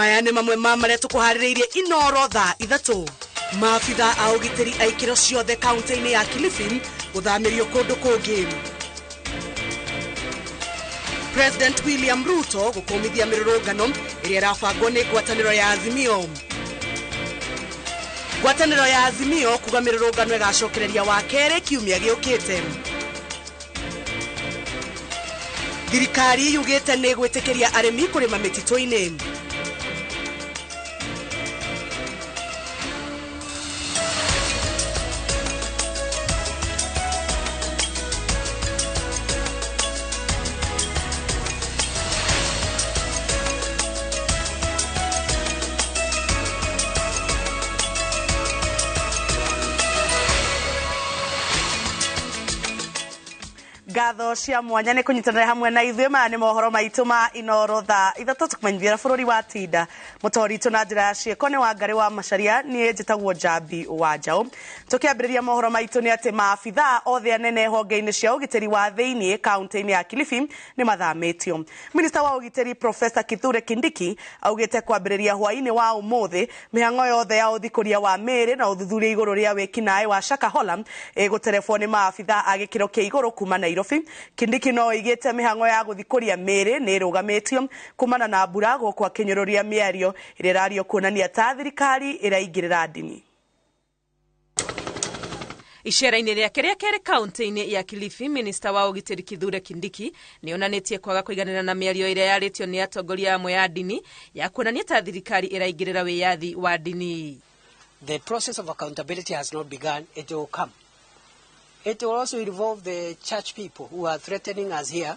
Maya nĩ mamwe ma marĩa tũkũharĩrĩirie inoro thaa ithatũ. Maabitha a ũgitĩri a ikĩro ciothe kaunti-inĩ ya Kilifi gũthamĩrio kũndũ kũngĩ. President William Ruto gũkũmithia mĩrũrũngano ĩrĩa ĩrabangwo nĩ ngwatanĩro ya Azimio. Ngwatanĩro ya Azimio kuga mĩrũrũngano ĩgacokereria wa kerĩ kiumia gĩũkĩte. Thirikari yugĩte nĩ gwĩtĩkĩria arĩmi kũrĩma mĩtitũ-inĩ. Gatho cia mwanya nĩ kũnyitanĩra hamwe na ithuĩ. Maya nĩ mohoro maitũ ma inoro thaa ithatũ tũkũmenyithia bũrũri wa Tinda. Mũtori witũ na njĩra ya ciĩko nĩ Wangari wa Macharia, niĩ njĩtagwo Njambi wa Njaũ. Tũkĩambĩrĩria mohoro maitũ nĩ atĩ maabitha othe anene honge-inĩ cia ũgitĩri wa thĩinĩ kaunti-inĩ ya Kilifi nĩ mathamĩtio. Minista wa ũgitĩri Professor Kithure Kindiki augĩte kwambĩrĩria hwaĩ-inĩ wa ũmũthĩ mĩhang'o yothe ya ũthikũria wa mĩĩrĩ na ũthuthuria igũrũ rĩa wĩkinaĩ wa Shakahola ĩgũterebwo nĩ maabitha a gĩkĩro kĩa igũrũ kuma Nairobi. Kindiki no oigĩte mĩhang'o ya gũthikũria mĩĩrĩ nĩ ĩrũgamĩtio kumana na mbura gũkũ akĩnyũrũria mĩario ĩrĩa ĩrario kuonania ta thirikari ĩraingĩrĩra ndini. Icera-inĩ rĩake rĩa kerĩ kaunti-inĩ ya Kilifi, minista wa ũgitĩri Kithure Kindiki nĩ onanĩtie kwaga kũiganĩra na mĩario ĩrĩa yarĩtio nĩ atongoria amwe ya ndini ya kuonania ta thirikari ĩraingĩrĩra wĩyathi wa ndini. The process of accountability has not begun. It will come. It will also involve the church people who are threatening us here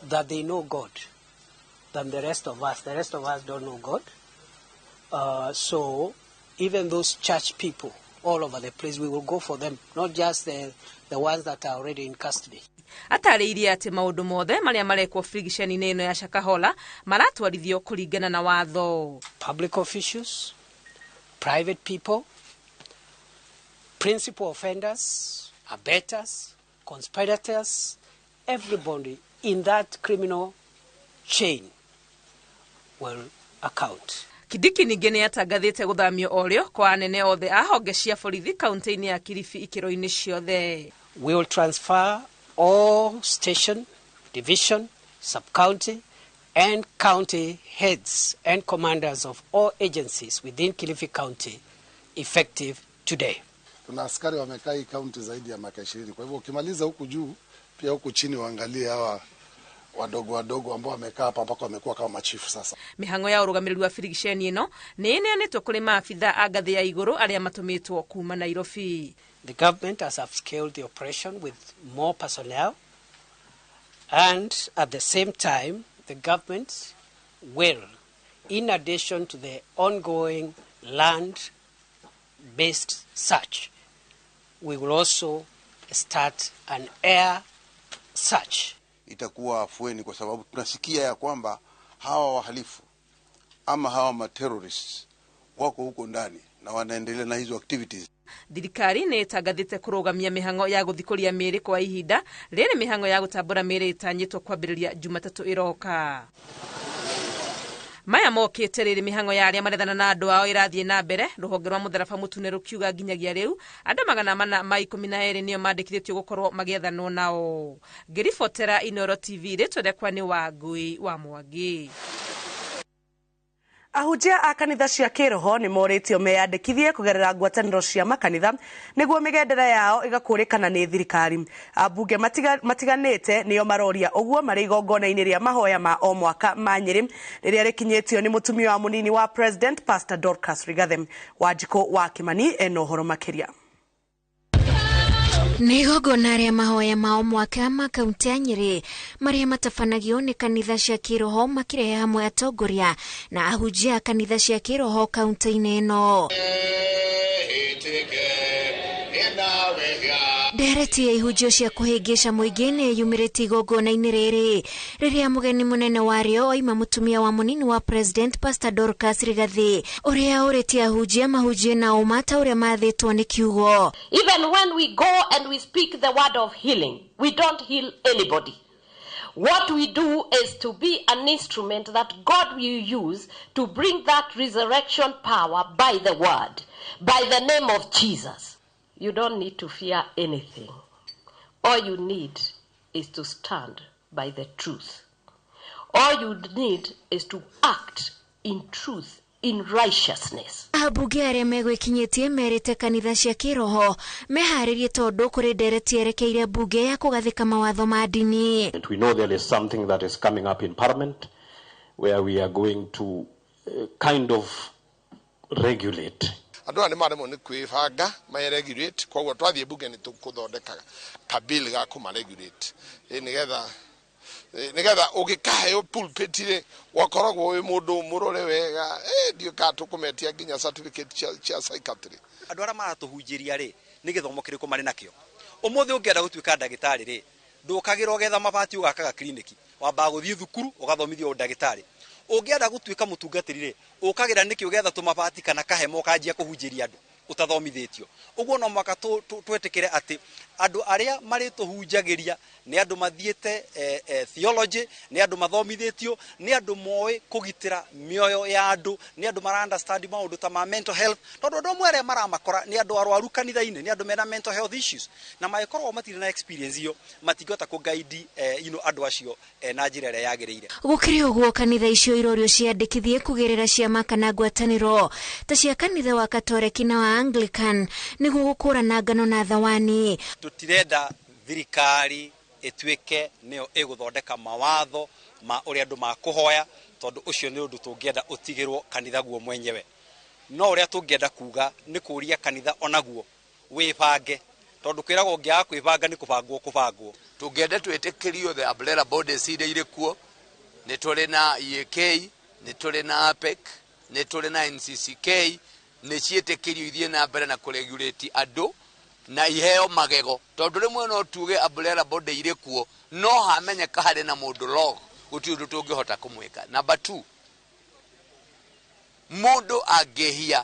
that they know God than the rest of us. The rest of us don't know God. So even those church people all over the place, we will go for them, not just the ones that are already in custody. Atarĩirie atĩ maũndũ mothe marĩa marekwo frigisheni-inĩ ĩno ya Shakahola maratwarithio kũringana na watho. Public officials, private people, principal offenders, abettors, conspirators, everybody in that criminal chain will account. Kindiki ningĩ nĩ atangathĩte gũthamio orĩo kwa anene othe a honge cia borithi kaunti-inĩ ya Kilifi ikĩro-inĩ ciothe. We will transfer all station, division, sub-county and county heads and commanders of all agencies within Kilifi County effective today. Tuna askari wamekaa hii kaunti zaidi ya miaka 20. Kwa hivyo ukimaliza huku juu pia huku chini waangalie hawa wadogo ambao wamekaa hapa mpaka wamekuwa kama machifu sasa. Mĩhang'o ya ũrũgamĩrĩri wa frigisheni ĩno nĩ ĩneanĩtwo kũrĩ maabitha a ngathĩ ya igũrũ arĩa matũmĩtwo kuma Nairobi. The government has upscaled the operation with more personnel, and at the same time the government will, in addition to the ongoing land-based search, we will also start an air search. Itakuwa afueni kwa sababu tunasikia ya kwamba hawa wahalifu ama hawa materrorists wako huko ndani na wanaendelea na hizo activities. Thirikari nĩ ĩtangathĩte kũrũgamia mĩhang'o ya gũthikũria mĩĩrĩ kwa ihinda rĩrĩ mĩhang'o ya gũtambũra mĩĩrĩ ĩtanyĩtwo kwambĩrĩria Jumatatũ ĩroka. Maya mokĩte rĩrĩ mĩhang'o ya arĩa marethana na andũ ao ĩrathiĩ na mbere. Rũhonge rwa mũtharaba mũtune rũkiuga nginyagia rĩu andũ 412 nĩo mandĩkithĩtio gũkorwo magĩethanwo nao. Ngĩribotera Inoro TV rĩtwa rĩakwa nĩ Wangui wa Mwangi. Ahunjia a kanitha cia kĩroho nĩ morĩtio meyandĩkithie kũgerera ngwatanĩro cia makanitha nĩguo mĩgendere yao ĩgakũrĩkana nĩ thirikari. Ambunge matiganĩte nĩo maroria ũguo marĩ igongona-inĩ rĩa mahoya ma o mwaka ma Nyĩrĩ rĩrĩa rĩkinyĩtio nĩ mũtumia wa mũnini wa President Pastor Dorcas Rigathe. Wanjikũ wa Kĩmani ena ũhoro makĩria. Nĩ igongona rĩa mahoya ma o mwaka ma kaunti ya Nyĩrĩ marĩa matabanagio nĩ kanitha cia kĩroho makĩrehe hamwe atongoria na ahunjia kanitha cia kĩroho kaunti-inĩ ĩno. Ndereti ya ihunjio cia kũhĩngĩca mũingĩ nĩ yumĩrĩte igongona-inĩ rĩrĩ rĩrĩa mũgeni mũnene warĩo oima mũtumia wa mũnini wa President Pastor Dorcas Rigathe ũrĩa ũrĩtie ahunjia mahunjie na ũma ta ũrĩa mathĩtwo nĩ kiugo. Even when we go and we speak the word of healing, we don't heal anybody. What we do is to be an instrument that God will use to bring that resurrection power by the word, by the name of Jesus. You don't need to fear anything. All you need is to stand by the truth. All you need is to act in truth, in righteousness. Abunge aria megwikinyitie merite kanitha cia kiroho meharirie tondu kuri ndereti erekeire bunge ya kugathika mawatho ma dini. We know there is something that is coming up in Parliament where we are going to kind of regulate. Andũ nĩ maremwo nĩ kwĩbanga ma regulate kwoguo twathiĩ bunge nĩ tũkũthondeka kabill ga kuma regulate nigetha ũgĩkaheo pulpit ire wakoragwo wĩ mũndũ mũrore wega ndio ka tukumetia nginya certificate cia psychiatry. Andũ arĩa maratuhunjĩria rĩ nĩ gĩthomo kĩrĩkũ marĩ nakĩo. Ũmũthĩ ũngĩenda gũtuĩka ndagĩtarĩ rĩ ndũkagĩra ũgetha mabati ũgakaga kliniki wambaga gũthiĩ thukuru ũgathomithio ũndagĩtarĩ. Ũngĩenda gũtuĩka mũtungatĩri rĩ ũkagĩra nĩkĩ ũgetha tũmabati kana kahemo kanjia kũhunjĩria andũ utathomithĩtio. Ũguo no mwaka twetĩkĩre atĩ andũ arĩa marĩtũhunjagĩria nĩ andũ mathiĩte theology, nĩ andũ mathomithĩtio, nĩ andũ moĩ kũgitĩra mĩoyo ya andũ, nĩ andũ mara understand maũndũ ta ma mental health. Tondũ andũ amwe arĩa maramakora nĩ andũ arwaru kanitha-inĩ, nĩ andũ mena mental health issues, na magĩkorwo matirĩ na experience iyo matingĩhota kũguide andũ acio na njĩra ĩrĩa yagĩrĩire. Gũkĩrĩ ũguo kanitha icio irorio ciandĩkithie kũgerera ciama kana ngwatanĩro ta cia kanitha wa Katoreki na wa Anglican nĩguo gũkũrana ngano na thawani. Tutirenda thirikari ĩtuĩke nĩyo ĩgũthondeka mawatho ma ũrĩa andũ makũhoya, tondũ ũcio nĩ ũndũ tũngĩenda ũtigĩrwo kanitha guo mwenyewe. No ũrĩa tũngĩenda kuga nĩ kũria kanitha onaguo wĩbange, tondũ kwĩragwo ũngĩaga kwĩbanga nĩ kũbangwo. Tũngĩenda twĩtĩkĩrio the umbrella bodies iria irĩ kuo, nĩ tũrĩ na EAK, nĩ tũrĩ na APEC, nĩ tũrĩ na NCCK, nĩ ciĩtĩkĩrio ithiĩ na mbere na kũregulate andũ na iheo magego. Tondũ rĩmwe no tuge umbrella body irĩ kuo no hamenyeka harĩ na mũndũ log gũtirĩ ũndũ tũngĩhota kũmwĩka. Number 2, mũndũ angĩhia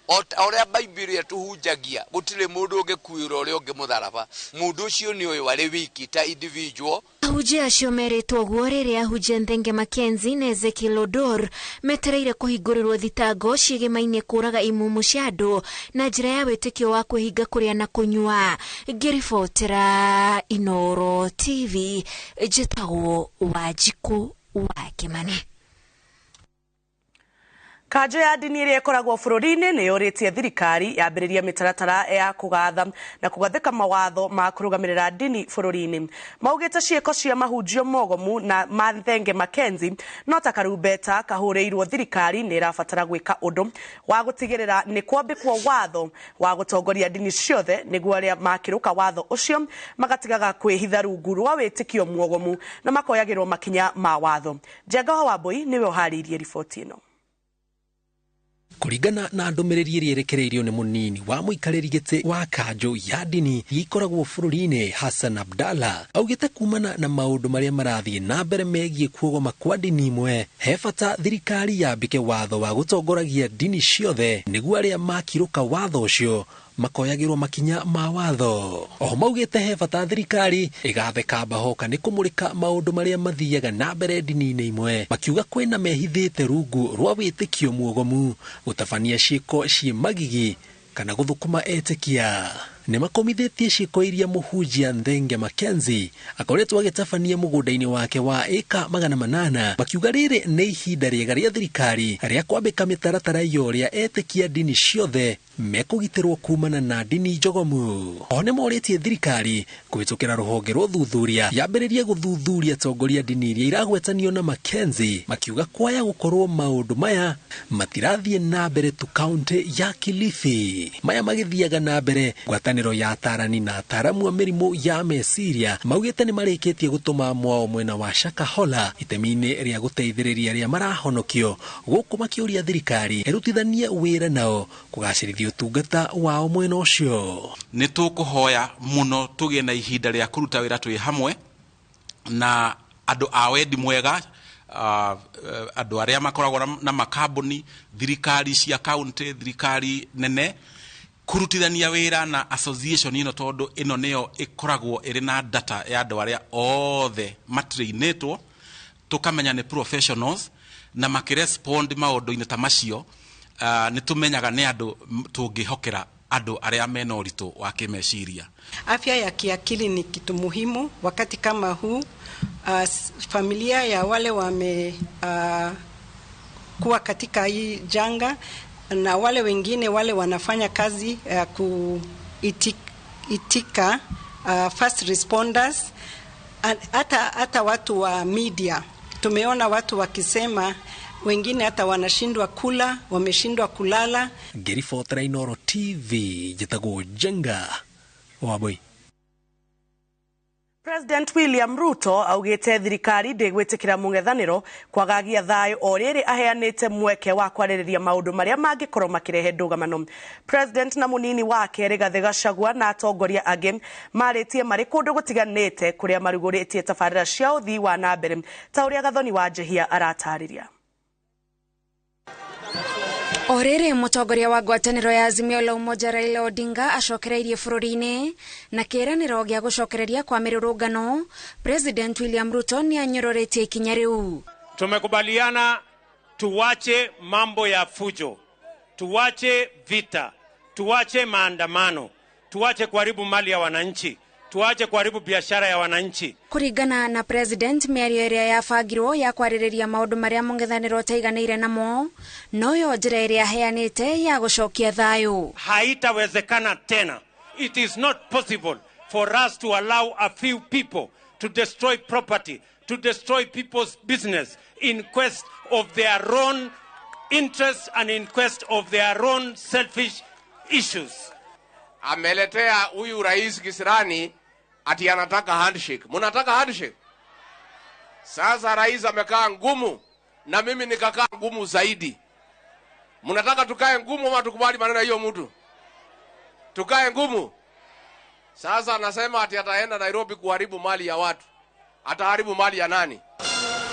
ũrĩa Bible ĩtuhunjagia gũtirĩ mũndũ ũngĩkuĩra ũrĩa ũngĩ mũtharaba. Mũndũ ũcio nĩ ũyũ arĩ wiki ta individual. Ahunjia acio merĩtwo guo rĩrĩa ahunjia Nthenge Mackenzie na Ezekiel Odor metereire kũhingũrĩrwo thitango ciĩgĩmainie kũraga imumu cia andũ na njĩra ya wĩtĩkio wa kwĩhinga kũrĩa na kũnyua. Ngĩribotera Inooro TV, njĩtagwo Wanjikũ wa Kĩmani. Kanjo ya dini ĩrĩa ĩkoragwo bũrũri-inĩ nĩ yũrĩtie thirikari yambĩrĩria mĩtaratara ya kũgatha na kũgathĩka mawatho ma kũrũgamĩrĩra dini bũrũri-inĩ. Maugĩte ciĩko cia mahunjio mogomu na Nthenge Mackenzie no ta karumbeta kahũrĩirwo thirikari nĩ ĩrabatara gwĩka ũndũ wa gũtigĩrĩra nĩ kwambĩkwo watho wa gũtongoria dini ciothe nĩguo arĩa makĩrũka watho ũcio magatigaga kwĩhitha rungu rwa wĩtĩkio muogomu na makoyagĩrwo makinya ma watho. Njengaho Wambui nĩwe ũharĩirie riboti ĩno. Kũringana na ndũmĩrĩri ĩrĩa ĩrekereirio nĩ mũnini wa mũikarĩri gĩtĩ wa kanjo ya dini ikoragwo bũrũri-inĩ Hassan Abdalla, augĩte kumana na maũndũ marĩa marathiĩ na mbere megiĩ kuogoma kwa dini imwe, he bata thirikari yambĩke watho wa gũtongoragia dini ciothe nĩguo arĩa makirũka watho ũcio makoyagĩrwo makinya ma watho. Oho maugĩte he bata thirikari ĩgathe kamba hoka nĩ kũmũrĩka maũndũ marĩa mathiaga na mbere dini-inĩ imwe, makiuga kwĩna mehithĩte rungu rwa wĩtĩkio muogomu, gũtabania ciĩko ciĩ magigi kana gũthũkũma etĩkia. Nĩ makomithĩtie ciĩko iria mũhunjia Nthenge Mackenzie akoretwo agĩtabania mũgũnda-inĩ wake wa ĩka 800, makiuga rĩrĩ nĩ ihinda rĩega rĩa thirikari rĩa kwambĩka mĩtaratara iyo ũrĩa etĩkia dini ciothe mekũgitĩrwo kumana na dini njogomu. Oho nĩ morĩtie thirikari kũhĩtũkĩra rũhonge rwa ũthuthuria yambĩrĩrie gũthuthuria tongoria dini iria iragwetanio na Mackenzie, makiuga kwaya gũkorwo maũndũ maya matirathiĩ na mbere tu kaunti ya Kilifi. Maya magĩthiaga na mbere ngwatanĩro ya atarani na ataramu a mĩrimũ ya meciria maugĩte nĩ marĩkĩtie gũtũma mwao mwena wa Shakahola itemi-inĩ rĩa gũteithĩrĩria arĩa marahonokio, gũkũ makĩũria thirikari ĩrutithanie wĩra nao kũgacĩrithia ũtungata wao mwena ũcio. Nĩ tũkũhoya mũno tũgĩe na ihinda rĩa kũruta wĩra twĩ hamwe na andũ a wendi mwega, andũ arĩa makoragwo na makambuni, thirikari cia kaunti, thirikari nene, kurutithania wira na association ino tondu ino neo ikoragwo iri na data ya andu aria othe matrainetwo tukamenya ni professionals na makirespond maundu-ini ta macio ni tumenyaga ni andu tungihokera andu aria mena uritu wa kimeciria. Afya ya kiakili ni kitu muhimu wakati kama huu. Familia ya wale wame kuwa katika hii janga na wale wengine wale wanafanya kazi kuitika first responders, hata watu wa media. Tumeona watu wakisema wengine hata wanashindwa kula, wameshindwa kulala. Ngiribotera Inooro TV jitagwo Jenga Waboi. President William Ruto augite thirikari ndigwitikira mung'ethaniro kwagagia thayo oriri aheanite mweke wa kwaririria maundu maria mangikorwo makirehe ndugamano. President na munini wake Rigathi Gachagua na atongoria angi maritie mari kundu gutiganite kuria maruguritie tabarira cia uthii wa nambere ta uria Gathoni wa Jehia aratariria. Orere mutongoria wa ngwataniro ya Azimio la Umoja Raila Odinga acokereirie bururi-ini na kiraniro gia gucokereria kwa mirurungano. President William Ruto ni anyororetie ikinya riu. Tumekubaliana tuwache mambo ya fujo, tuwache vita, tuwache maandamano, tuwache kuharibu mali ya wananchi, tuache kuharibu biashara ya wananchi. Kuringana na President, miario iria yabangirwo ya kwaririria maundu maria mung'ethaniro taiganire namo noyo njira iria heanite ya gucokia thayo. Haitawezekana tena. It is not possible for us to allow a few people to destroy property, to destroy people's business in quest of their own interests and in quest of their own selfish issues. Ameletea huyu rais kisirani ati anataka handshake. Munataka handshake? Sasa rais amekaa ngumu na mimi nikakaa ngumu zaidi. Munataka tukae ngumu ama tukubali maneno hiyo mtu? Tukae ngumu. Sasa anasema ati ataenda Nairobi kuharibu mali ya watu. Ataharibu mali ya nani?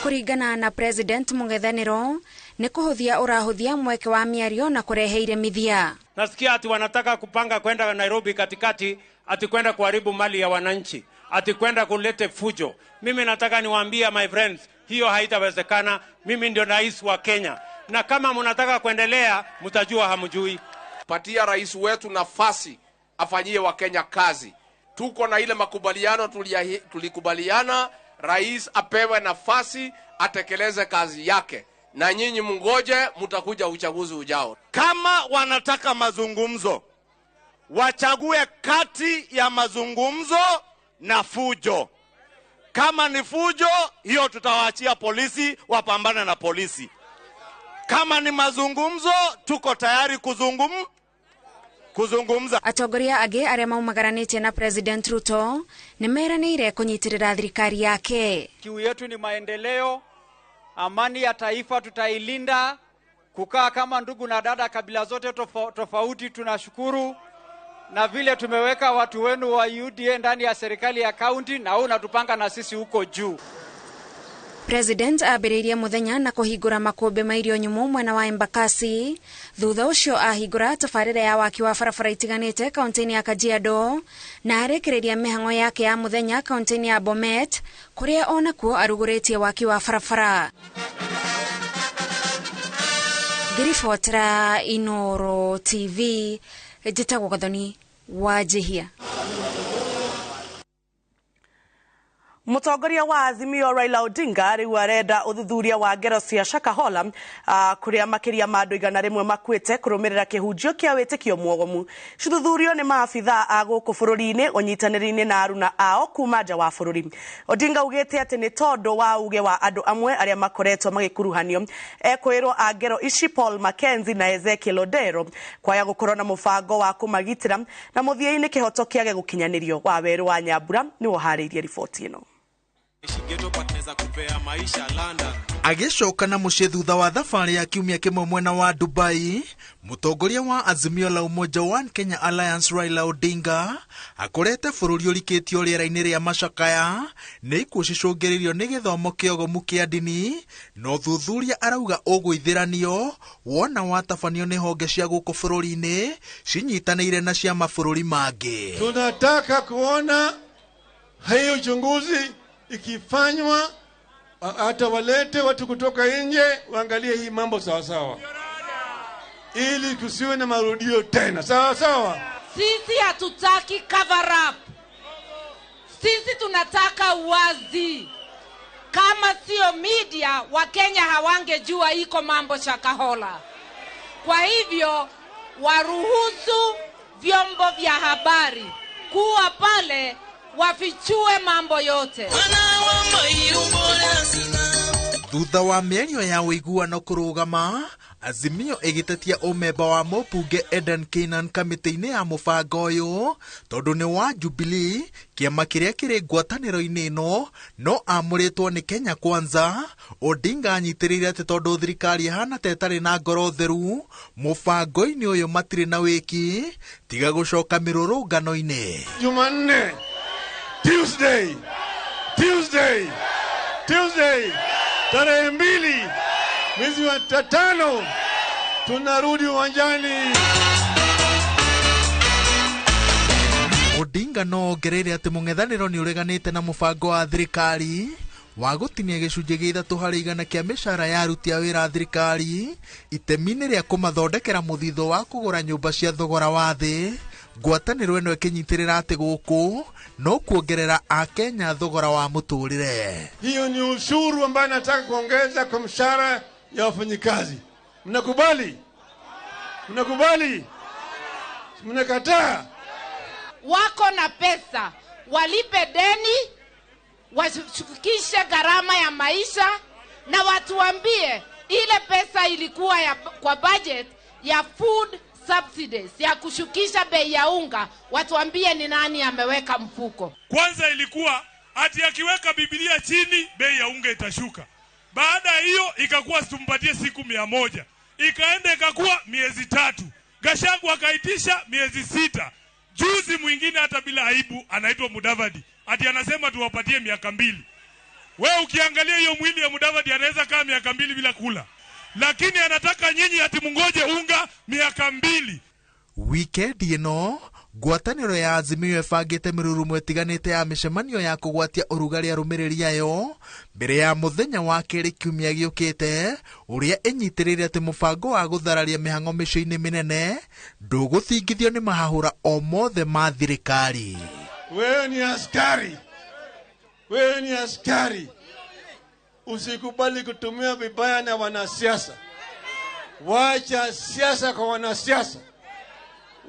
Kuringana na President, mung'ethaniro ni kuhuthia urahuthia mweke wa miario na kureheire mithia. Nasikia ati wanataka kupanga kwenda Nairobi katikati, ati kwenda kuharibu mali ya wananchi, ati kwenda kulete fujo. Mimi nataka niwaambie my friends, hiyo haitawezekana. Mimi ndio rais wa Kenya. Na kama mnataka kuendelea, mtajua hamjui. Patia rais wetu nafasi afanyie wa Kenya kazi. Tuko na ile makubaliano tulikubaliana, rais apewe nafasi atekeleze kazi yake. Na nyinyi mungoje, mtakuja uchaguzi ujao. Kama wanataka mazungumzo, wachague kati ya mazungumzo na fujo. Kama ni fujo, hiyo tutawaachia polisi wapambane na polisi. Kama ni mazungumzo, tuko tayari kuzungumza. Atongoria age aria maumagaranite na President Ruto nimeranire kunyitirira thirikari yake. Kiu yetu ni maendeleo, amani ya taifa tutailinda, kukaa kama ndugu na dada kabila zote tofauti. Tunashukuru na vile tumeweka watu wenu wa UDA ndani ya serikali ya county na unatupanga na sisi huko juu. President abiririe muthenya na kuhingura makumbi mairio nyumu mwena wa Embakasi. Thutha ucio ahingura tabarira ya waki wa barabara itiganite kaunti-ini ya Kajiado na arekereria mihango yake ya muthenya kaunti-ini ya Bomet kuria onakuo aruguritie waki wa barabara. Ngiribotera Inooro TV jitagwo Gathoni wa Jehia. Mutongoria wa Azimio Raila Odinga riu arenda uthuthuria wa ngero cia Shakahola kuria makiria ma andu 100 makuite kurumirira kihunjio kia witikio mwogomu. Cithuthurio ni maabitha a guku bururi-ini unyitaniri-ini na aruna ao kuma nja wa bururi. Odinga ugite ati ni tondu wa uge wa andu amwe aria makoretwo magikuruhanio ekwirwo a ngero ici Paul Mackenzie na Ezekiel Odero kwaya gukorwo na mubango wa kumagitira na muthia-ini kihoto kiage gukinyanirio. Wa Weru wa Nyambura ni wohariirie riboti ino. Shigeto partners kupea maisha London. Agicoka na muciĩ thutha wa thabarĩ ya kiumia kĩmwe mwena wa Dubai, mũtongoria wa Azimio la Umoja One Kenya Alliance Raila Odinga akorete bũrũri ũrikĩtio rĩera-inĩ rĩa macakaya nĩ ikuũ cicũngĩrĩirio nĩ gĩthomo kĩogomu kĩa ndini, no thuthuria arauga ũgũithĩranio wona watabanio nĩ honge cia gũkũ bũrũri-inĩ cinyitanĩire na cia mabũrũri mangĩ. Tunataka kuona hiyo uchunguzi ikifanywa, hata walete watu kutoka nje waangalie hii mambo sawa sawa, ili kusiwe na marudio tena. Sawa sawa. Sisi hatutaki cover up. Sisi tunataka uwazi. Kama sio media, Wakenya hawangejua iko mambo Shakahola. Kwa hivyo waruhusu vyombo vya habari kuwa pale wafichue mambo yote. Thutha wa mĩario ya ũiguano kũrũgama, Azimio ĩgĩtetia ũmemba wa mũmbunge Eden Keynan kamĩtĩ-inĩ ya mũbango ũyũ tondũ nĩ wa Jubilee, kĩama kĩrĩa kĩrĩ ngwatanĩro-inĩ ĩno no amũrĩtwo nĩ Kenya Kwanza. Odinga anyitĩrĩire atĩ tondũ thirikari ĩhana ta ĩtarĩ na ngoro theru, mũbango-inĩ ũyũ matirĩ na wĩki tiga gũcoka mĩrũrũngano-inĩ. Jumanne, Tuesday, tarehe 2 mwezi wa 5 tunarudi uwanjani. Odinga no ongereire atĩ mũng'ethanĩro nĩ ũreganĩte na mũbango wa thirikari wa gũtinia gĩcunjĩ gĩa 3% kĩa mĩcara ya aruti a wĩra thirikari itemi-inĩ rĩa kũmathondekera mũthithũ wa kũgũra nyũmba cia thogora wa thĩ. Ngwatanĩro ĩno ĩkĩnyitĩrĩra atĩ gũkũ no kuongerera Akenya thogora wa mũtũrĩre. Hiyo ni ushuru ambayo nataka kuongeza kwa mshahara ya wafanyikazi. Mnakubali? Mnakubali? Mnakataa? Wako na pesa, walipe deni, washukishe gharama ya maisha, na watuambie ile pesa ilikuwa kwa budget ya food subsidies, ya kushukisha bei ya unga, watuambie ni nani ameweka mfuko. Kwanza ilikuwa ati akiweka Biblia chini bei ya unga itashuka. Baada hiyo ikakuwa tumpatie siku 100. Ikaenda ikakuwa miezi 3. Gashagu akaitisha miezi 6. Juzi mwingine hata bila aibu anaitwa Mudavadi ati anasema tuwapatie miaka 2. Wewe ukiangalia hiyo mwili ya Mudavadi anaweza kaa miaka 2 bila kula. Lakini anataka nyinyi ati mungoje unga miaka 2. Weekend ĩno ngwatanĩro ya Azimio ĩbangĩte mĩrurumo ĩtiganĩte ya mĩcemanio ya kũgwatia ũrugarĩ arũmĩrĩri ayo mbere ya mũthenya wa kerĩ kiumia gĩũkĩte, ũrĩa ĩnyitĩrĩire atĩ mũbango wa gũthararia mĩhang'o mĩciĩ-inĩ mĩnene ndũgũthingithio nĩ mahahũra o mothe ma thirikari. Wewe ni askari. Wewe ni askari. Usikubali kutumia vibaya na wanasiasa. Wacha siasa kwa wanasiasa.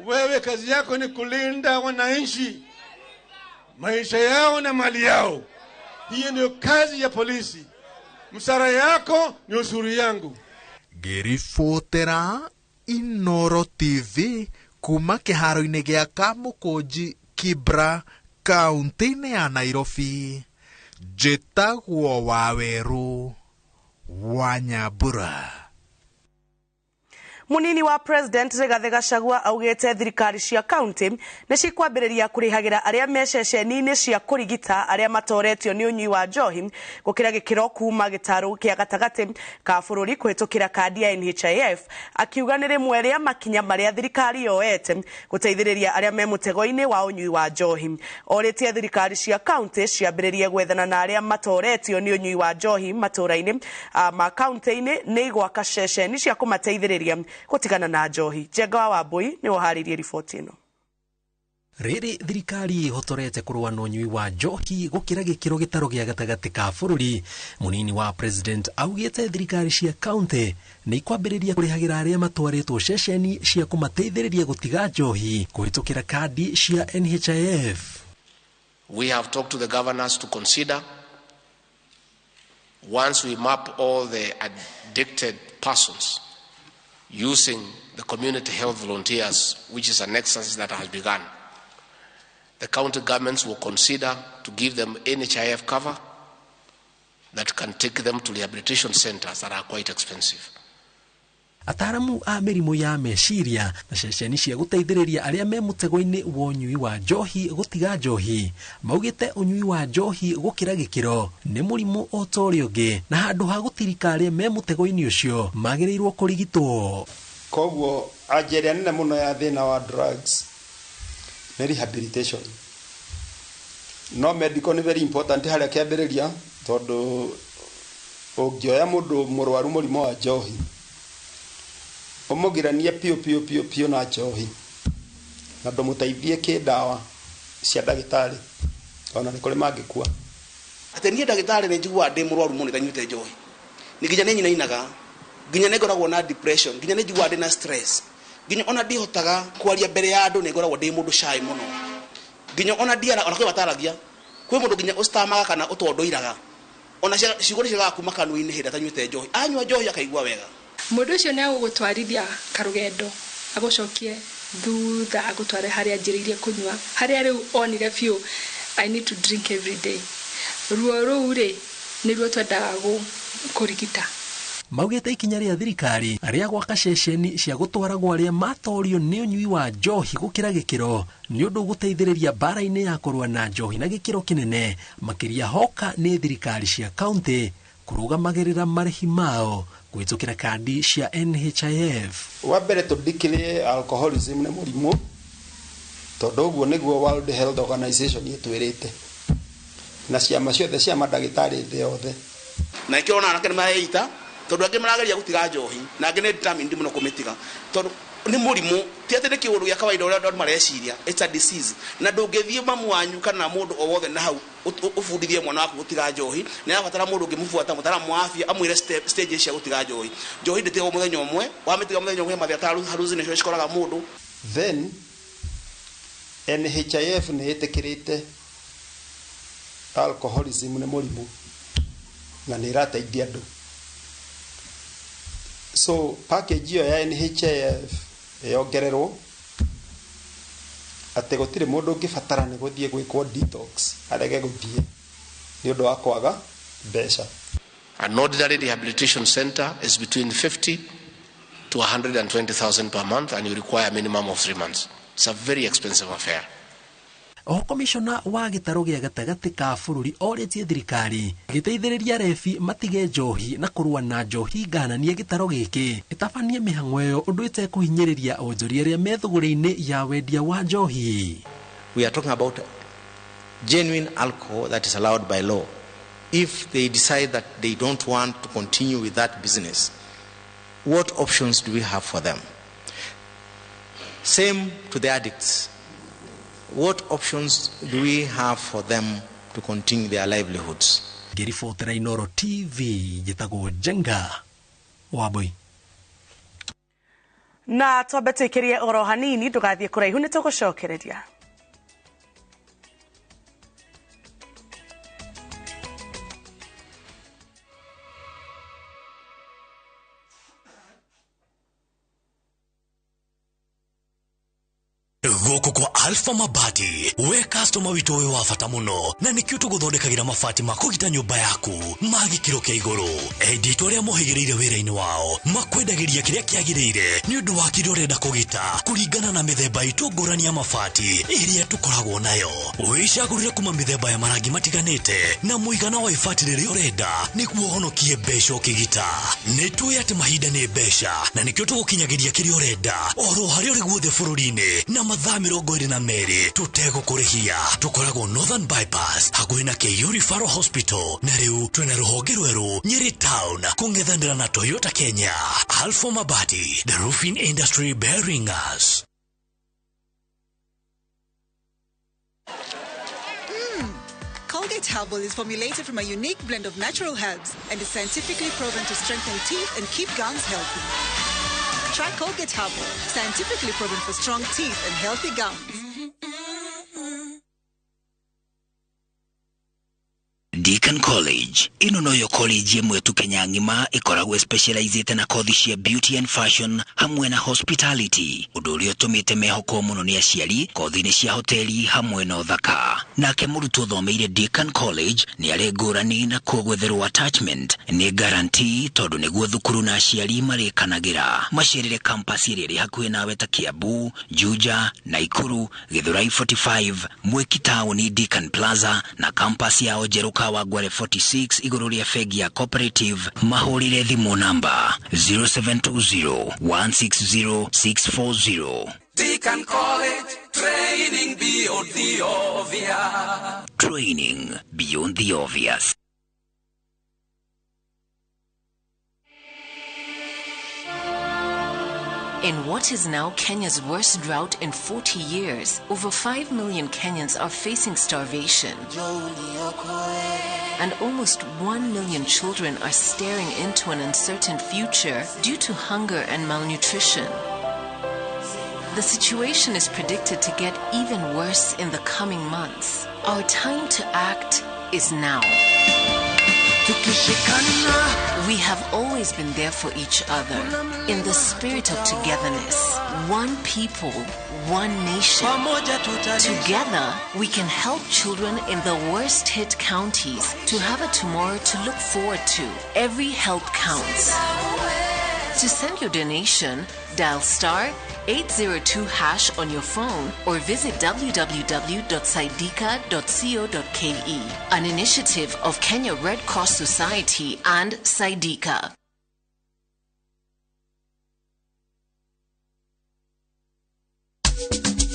Wewe kazi yako ni kulinda wananchi, maisha yao na mali yao. Hiyo ndio kazi ya polisi. Msara yako ni ushuru yangu. Ngĩribotera Inooro TV kuma kĩharo-inĩ gĩa Kamũkũnji, Kibra, kaunti-inĩ ya Nairobi. Njĩtagwo Waweru wa Nyambura. Munini wa President Rigathi Gachagua augĩte thirikari cia county nĩ cikwambĩrĩria kũrĩhagĩra arĩa mececeni-inĩ cia kũrigita arĩa matoretio nĩ ũnyui wa njohi gũkĩra gĩkĩro kuma gĩtarũ kĩa gatagatĩ ka bũrũri kũhĩtũkĩra kandi ya NHIF, akiuga nĩ rĩmwe rĩa makinya marĩa thirikari yoete gũteithĩrĩria arĩa me mũtego-inĩ wa ũnyui wa njohi. Orĩtie thirikari cia county ciambĩrĩrie gwethana na arĩa matoretio nĩ ũnyui wa njohi matũra-inĩ ma county-inĩ nĩ gwaka ceceni cia kũmateithĩrĩria kutigana na njohi. Jenga wa Wambui ni waharirie riboti ino. Rĩrĩ thirikari ĩhotorete kũrũa na ũnyui wa njohi gũkĩra gĩkĩro gĩtaro gĩa gatagatĩ ka bũrũri, munini wa president augĩte thirikari cia county nĩ ikwambĩrĩria kũrĩhagĩra arĩa matwarĩtwo ceceni cia kũmateithĩrĩria gũtiga njohi kũhĩtũkĩra kandi cia NHIF. We have talked to the governors to consider, once we map all the addicted persons using the community health volunteers, which is an exercise that has begun, the county governments will consider to give them NHIF cover that can take them to rehabilitation centers that are quite expensive. Ataramu a mĩrimũ ya meciria na ceceni cia gũteithĩrĩria arĩa me mũtego-inĩ wa ũnyui wa njohi gũtiga njohi maugĩte ũnyui wa njohi gũkĩra gĩkĩro nĩ mũrimũ o ta ũrĩa ũngĩ na handũ ha gũtirika arĩa me mũtego-inĩ ũcio magĩrĩirwo kũrigitwo. Koguo ajĩrĩa nene mũno ya thĩna wa drugs nĩ rehabilitation. No medical nĩ very important harĩa kĩambĩrĩria tondũ ũngĩoya mũndũ mũrwaru mũrimũ wa njohi umugiranie pio na njohi na ndũmũteithie kĩdawa cia ndagĩtarĩ ona nĩ kũrĩ mangĩkua. Atĩ niĩ ndagĩtarĩ nĩ njiguaga ndĩ mũrwaru mũno ndanyuĩte njohi. Nĩ nginya nĩ nyinainaga, nginya nĩ ngoragwo na depression, nginya nĩ njiguaga ndĩ na stress. Nginya ona ndihotaga kwaria mbere ya andũ nĩ ngoragwo ndĩ mũndũ shy mũno. Nginya ona ndiara ona kwĩ bataragia. Kwĩ mũndũ nginya ũstamaga kana ũtondoiraga. Ona ciugo ciaga kuma kanua-inĩ hĩndĩ atanyuĩte njohi. Anyua njohi akaigua wega. Mũndũ ũcio nĩ agũgũtwarithia karũgendo agũcokie thutha agũtware harĩa anjĩrĩirie kũnyua harĩa rĩu onire biũ I need to drink every day. Ruo rũu rĩ nĩruo twendaga kũrigita. Maugĩte ikinya rĩa thirikari arĩa gwaka ceceni cia gũtwaragwo arĩa matorio nĩ ũnyui wa njohi gũkĩra gĩkĩro nĩ ũndũ gũteithĩrĩria mbara-inĩ ya kũrũa na njohi na gĩkĩro kĩnene makĩria hoka nĩ thirikari cia kaunti kũrũgamagĩrĩra marĩhi mao gwĩtũkĩra kandi cia NHIF. Wa mbere tũdeclare alcoholism nĩ mũrimũ tondũ ũguo nĩguo World Health Organization ĩtwĩrĩte na ciama ciothe cia mandagĩtarĩ thĩ yothe. Na ikĩrwo na anake nĩ mareita tondũ angĩ marageria gũtiga njohi na angĩ nĩ determined mũno kũmĩtiga tondũ nĩ mũrimũ ti atĩ nĩ kĩũndũ gĩa kawaida ũrĩa andũ mareciria. It's a disease na ndũngĩthiĩ mamu wanyu kana mũndũ o wothe na hau ũbundithie mwana waku gũtiga njohi nĩ arabatara mũndũ ũngĩmũbuata mũtaaramu wa afya amwĩre stage cia gũtiga njohi. Njohi ndĩtigagwo mũthenya ũmwe, wamĩtiga mũthenya ũmwe mathiataru hallucination cikoraga mũndũ. Then NHIF nĩ ĩtĩkĩrĩte alcoholism nĩ mũrimũ na nĩ ĩrateithia andũ. So package hiyo ya NHIF yongererwo atĩ gũtirĩ mũndũ ũngĩbatara nĩ gũthiĩ gwĩkwo detox arege gũthiĩ nĩ ũndũ wa kwaga mbeca. An ordinary rehabilitation center is between 50 to 120,000 per month and you require a minimum of 3 months. It's a very expensive affair. O komishona wa gĩtarũ gĩa gatagatĩ ka bũrũri orĩtie thirikari gĩteithĩrĩria rebi matige njohi na kũrũa na njohi ngananie gĩtarũ gĩkĩ ĩtabanie mĩhang'o ĩyo ũndũ ĩtekũhinyĩrĩria onjoria arĩa me thũgũrĩ-inĩ ya wendia wa njohi. We are talking about genuine alcohol that is allowed by law. If they decide that they don't want to continue with that business, what options do we have for them? Same to the addicts. What options do we have for them to continue their livelihoods? Ngĩribotera Inooro TV njĩtagwo Jenga Wambui. Na twambe twĩkĩrie oro hanini ndũgathiĩ kũraihu nĩ tũgũcokereria. Gũkũ kwa Alpha Mabati we customer witũ ũyũ wa bata mũno na nĩkĩo tũgũthondekagĩra mabati ma kũgita nyũmba yaku ma gĩkĩro kĩa igũrũ. Enditũ arĩa mohĩgĩrĩire wĩra-inĩ wao makwendagĩria kĩrĩa kĩagĩrĩire nĩ ũndũ wa kĩrĩa ũrenda kũgita kũringana na mĩthemba itũ ngũrani ya mabati ĩrĩa tũkoragwo nayo. Wĩcagũrĩre kuma mĩthemba ya marangi matiganĩte na mũigana wa ibati rĩrĩa ũrenda nĩguo ũhonokie mbeca ũkĩgita. Nĩtũĩ atĩ mahinda nĩ mbeca na nĩkĩo tũgũkinyagĩria kĩrĩa ũrenda oro harĩa ũrĩ guothe bũrũri-inĩ na mathaa 22 tutegũkũrĩhia. Tũkoragwo Northern Bypass hakuhĩ na KU Referral Hospital na rĩu twĩna rũhonge rwerũ Nyeri Town kũng'ethanĩra na Toyota Kenya. Alpha Mabati, the roofing industry bearing us. Colgate Herbal is formulated from a unique blend of natural herbs and is scientifically proven to strengthen teeth and keep gums healthy. Try Colgate Herbal, scientifically proven for strong teeth and healthy gums. Deakin College. Ino noyo college yemwe tu Kenya ngima ikoragwe specialized na kothi cia beauty and fashion hamwe na hospitality. Udulio tumite mehoko muno ni aciari kothi ni cia hoteli hamwe na uthaka. Nake murutwo thomeire Deakin College ni are ngurani na kogwetherwo attachment ni guarantee tondu niguo thukuru na aciari marikanagira. Macerere campus iri hakuhi nawe ta Kiambu, Juja, Naikuru, Githurai 45, Mwiki Town, Deakin Plaza na campus ya Ojeruka wa Gware 46 iguru ria fegi ya cooperative. Mahurire thimu namba 0720-160-640. Deakin College, training beyond the obvious. Training beyond the obvious. In what is now Kenya's worst drought in 40 years, over 5 million Kenyans are facing starvation. And almost 1 million children are staring into an uncertain future due to hunger and malnutrition. The situation is predicted to get even worse in the coming months. Our time to act is now. We have always been there for each other in the spirit of togetherness. One people, one nation. Together, we can help children in the worst hit counties to have a tomorrow to look forward to. Every help counts. To send your donation, dial *802# on your phone or visit www.sidika.co.ke. An initiative of Kenya Red Cross Society and Sidika.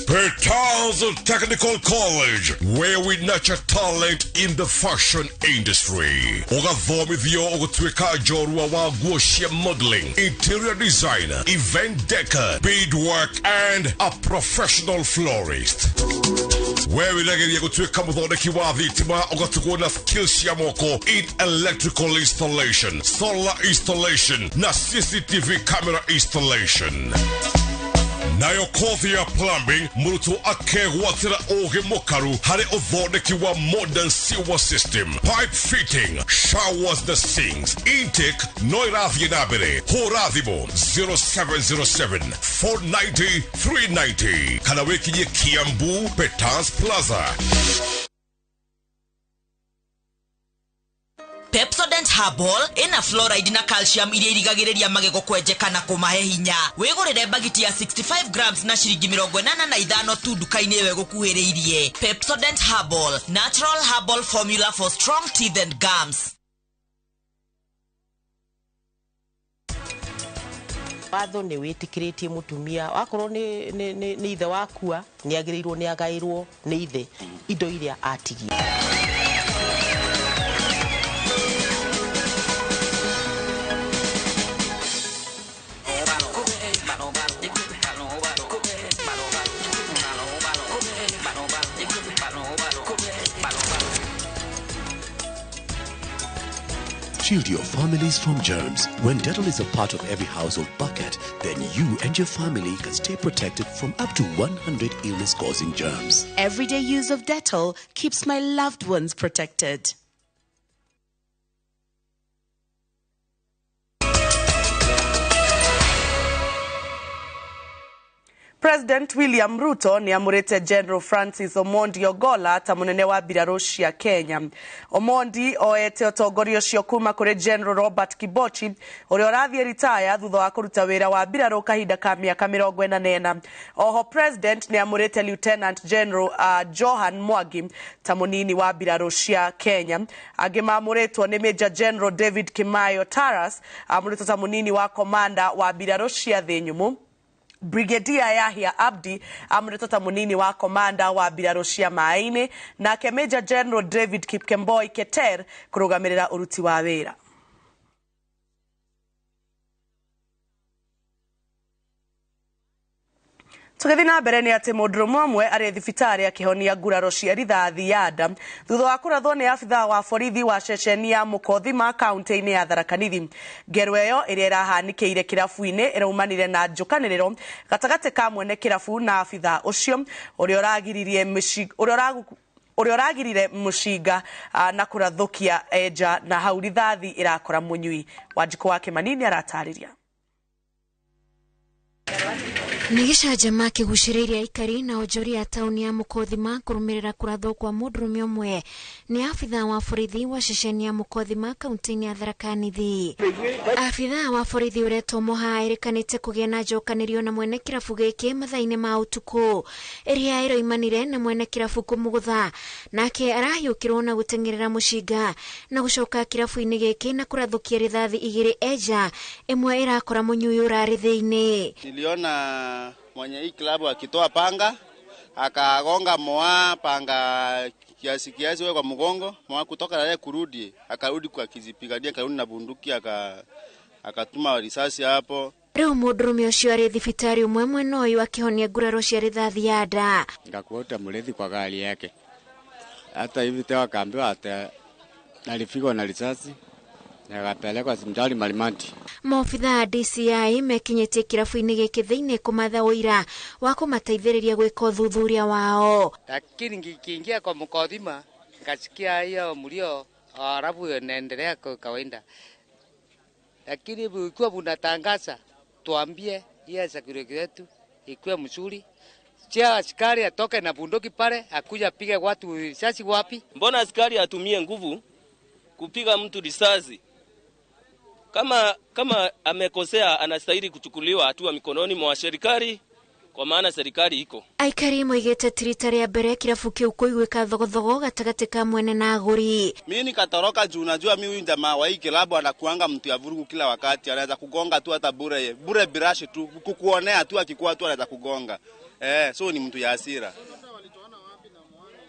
Pertals Technical College, where we nurture talent in the fashion industry. Ogathomithio ogutwika jorua wa guoshia modeling, interior designer, event decor, beadwork, and a professional florist. Where we legeria gutwika muthondeki wa thitima ogatuko na skills ya moko in electrical installation, solar installation, na CCTV camera installation. Nayo kothi ya plumbing, murutu akegwatira oge mokaru hare uthondeki wa modern sewer system, pipe fitting, showers the sinks, intake, noirathi nabere, horathimo 0707-490-390. Kanaweki ye Kiambu, Petans Plaza. Pepsodent Herbal ina fluoride na calcium iria irigagiriria magego kwenjeka na kumahe hinya. Wigurire bagiti ya 65 grams na shiringi 85 tu dukaini yewe gukuhiriirie. Pepsodent Herbal, natural herbal formula for strong teeth and gums. Watho ni witikiritie mutumia wakorwo ni ithe wakua ni agirirwo ni agairwo ni ithe indo iria atigia. Shield your families from germs. When Dettol is a part of every household bucket, then you and your family can stay protected from up to 100 illness-causing germs. Everyday use of Dettol keeps my loved ones protected. President William Ruto ni amurete General Francis Omondi Ogolla ta munene wa mbirarũ cia Kenya. Omondi oete ũtongoria ũcio kuma kũrĩ General Robert Kibochi ũrĩa ũrathiĩ retire thutha wa kũruta wĩra wa mbirarũ kahinda ka mĩaka 44. Oho President ni amurete Lieutenant General Johan Mwangi ta munini wa mbirarũ cia Kenya. Angĩ mamũrĩtwo ni Major General David Kimayo Taras amũrĩtwo ta munini wa komanda wa mbirarũ cia thĩ nyũmũ. Brigadier Yahya Abdi amũrĩtwo ta munini wa komanda wa mbirarũ cia maĩ-inĩ, nake Major General David Kipkemboi Keter kũrũgamĩrĩra ũruti wa wĩra. Tugethi na mbere ni ati mũndũrũme ũmwe arĩ thibitarĩ akĩhonia nguraro cia rithathi ya nda thutha wa kũrathwo nĩ abithaa wa borithi wa ceceni ya Mũkothima kaunti-inĩ ya Tharaka Nithi. Ngero ĩyo ĩrĩa ĩrahanĩkĩire kĩrabu-inĩ ĩraumanire na njũkanĩrĩro gatagatĩ ka mwene kĩrabu na abithaa ũcio ũrĩa uria uragirire mushinga na kurathukia eja na hau rithathi irakora munyui. Wanjiko wake manini aratariria. Nigishajamaa kiguciriria aikari na onjoria tauni ya Mukothima kurumirira kurathwo kwa mundurume umwe ni afitha wa borithi wa ceceni ya Mukothima kaunti-ini ya Tharaka Nithi. Afitha wa borithi uretwo Moha erikanite kugia na njokanirio na mwene kirabu giki mathaini ma utuku iria iroimanire na mwene kirabu kumugutha nake arahiukirwo na gutengerera mushinga na gucoka kirabu-ini giki na kurathukia rithathi igiri eja imwe irakora munyui urari thiini. Niliona mwenye hii klabu akitoa panga akagonga Moa panga kiasi wewe kwa mgongo. Moa kutoka na yeye kurudi akarudi kwa kizipigania karudi na bunduki akatuma risasi hapo. Riu mundurume ucio ari thibitari umwe mwena uyu akihonia nguraro cia rithathi ya nda. Ngakuota mlethi kwa gari yake. Hata hivi tena akaambiwa hata alifika na risasi akapelekwa hospitali Malimati. Maofitha DCI mekinyetie kirabu-ini giki thiini kumatha uira wa kumateithiriria gwika uthuthuria wao. Lakini nikiingia kwa Mukothima nikasikia hiyo mlio arabu inaendelea kwa kawaida. Lakini ikiwa unatangaza tuambie hiyo security yetu ikiwa mzuri. Chia askari atoke na bunduki pale akuja piga watu risasi wapi? Mbona askari atumie nguvu kupiga mtu risasi? Kama amekosea anastahili kuchukuliwa hatua mikononi mwa serikali kwa maana serikali iko. Aikari moigete tirita ria mbere kirabu kiu kuigwika thogothogo gatagati ka mwene na aguri. Mimi nikatoroka juu najua mimi huyu jamaa wa hii klabu anakuanga mtu ya vurugu kila wakati, anaweza kugonga tu hata bure birashi tu kukuonea tu akikuwa tu anaweza kugonga. So ni mtu ya hasira.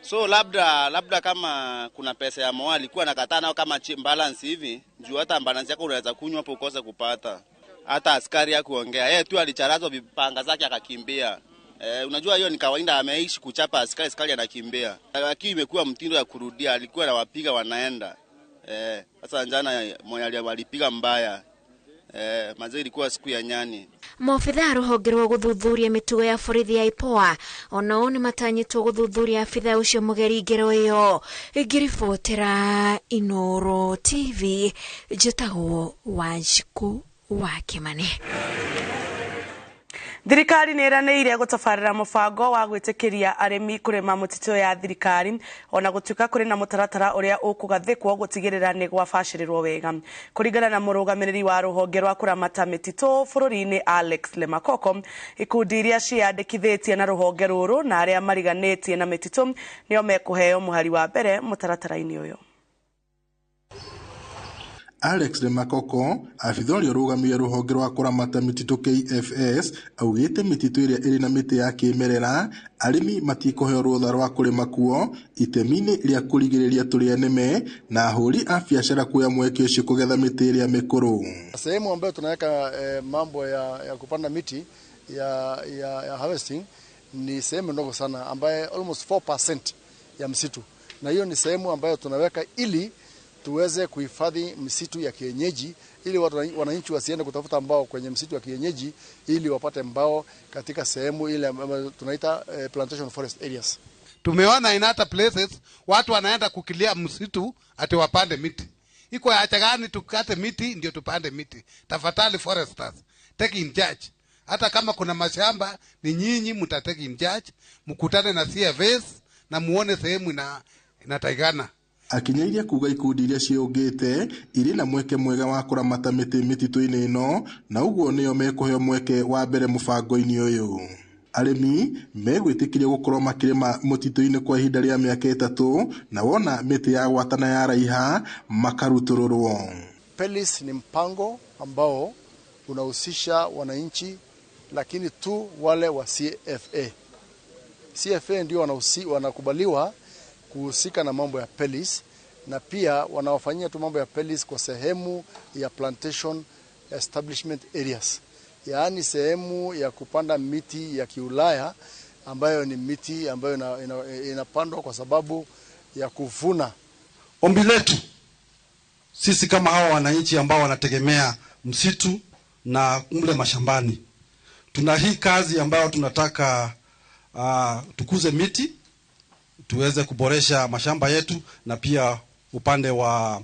So labda kama kuna pesa ya Moa alikuwa anakataa nao kama balance hivi, juu hata balance yako unaweza kunywa hapo ukose kupata. Hata askari ya kuongea. Yeye tu alicharazwa vipanga zake akakimbia. Unajua hiyo ni kawaida, ameishi kuchapa askari anakimbia. Lakini imekuwa mtindo ya kurudia, alikuwa anawapiga wanaenda. Sasa njana mwenye alipiga mbaya. Mazee ilikuwa siku ya nyani. Maofitha ruhonge rwa guthuthuria mitugo ya borithi ya IPOA onao ni matanyitwo guthuthuria afitha ucio mugeri ngero iyo. Ngiribotera Inoro TV njitagwo Wanjiku wa Kimani. Thirikari nä eranäire gutabarira mubango wa gwitikiria arimi kurima mutito ya thirikari ona gutuika kuri na mutaratara uria ukugathikwo gutigirira ni gwabashirirwo wega. Kuringana na murugamiriri wa ruhonge rwa kuramata mitito bururi-ini Alex Lemakoko, ikundi iria ciandikithitie na ruhonge ruru na aria mariganitie na mitito nio mekuheo muhari wa mbere mutaratara-ini uyu. Alex Lemakoko, afithori urugamia ruhonge rwa kuramata mitito KFS, augite mitito iria iri na miti ya kimerera arimi matikoheo rutha rwa kurima kuo itemini ria kurigiriria turia neme na ahuri a biashara kuya mweke ucio kugetha miti iria mikuru. Sehemu ambayo tunaweka mambo ya kupanda miti ya harvesting ni sehemu ndogo sana ambaye almost 4% ya msitu, na hiyo ni sehemu ambayo tunaweka ili tuweze kuhifadhi msitu ya kienyeji, ili wananchi wasiende kutafuta mbao kwenye msitu ya kienyeji, ili wapate mbao katika sehemu ile ambayo tunaita plantation forest areas. Tumeona in other places watu wanaenda kukilia msitu ati wapande miti. Iko haja gani tukate miti ndio tupande miti? Tafadhali foresters, take in charge. Hata kama kuna mashamba ni nyinyi mtatake in charge, mkutane na CFS na muone sehemu inataigana. Akinyairia kuga ikundi iria ciungite iri na mweke mwega wa kuramata miti mitito-ini ino na uguo nio mekuheo mweke wa mbere mubango-ini uyu. Arimi megwitikiria gukorwo makirima mutito-ini kwa ihinda ria miaka 3 na wona miti ya gwatana ya raiha makarutururwo. Pelis ni mpango ambao unahusisha wananchi, lakini tu wale wa CFA. CFA ndio wanakubaliwa kuhusika na mambo ya pelis, na pia wanawafanyia tu mambo ya pelis kwa sehemu ya plantation establishment areas, yaani sehemu ya kupanda miti ya kiulaya ambayo ni miti ambayo inapandwa kwa sababu ya kuvuna. Ombi letu sisi kama hawa wananchi ambao wanategemea msitu na mle mashambani, tuna hii kazi ambayo tunataka tukuze miti, tuweze kuboresha mashamba yetu na pia upande wa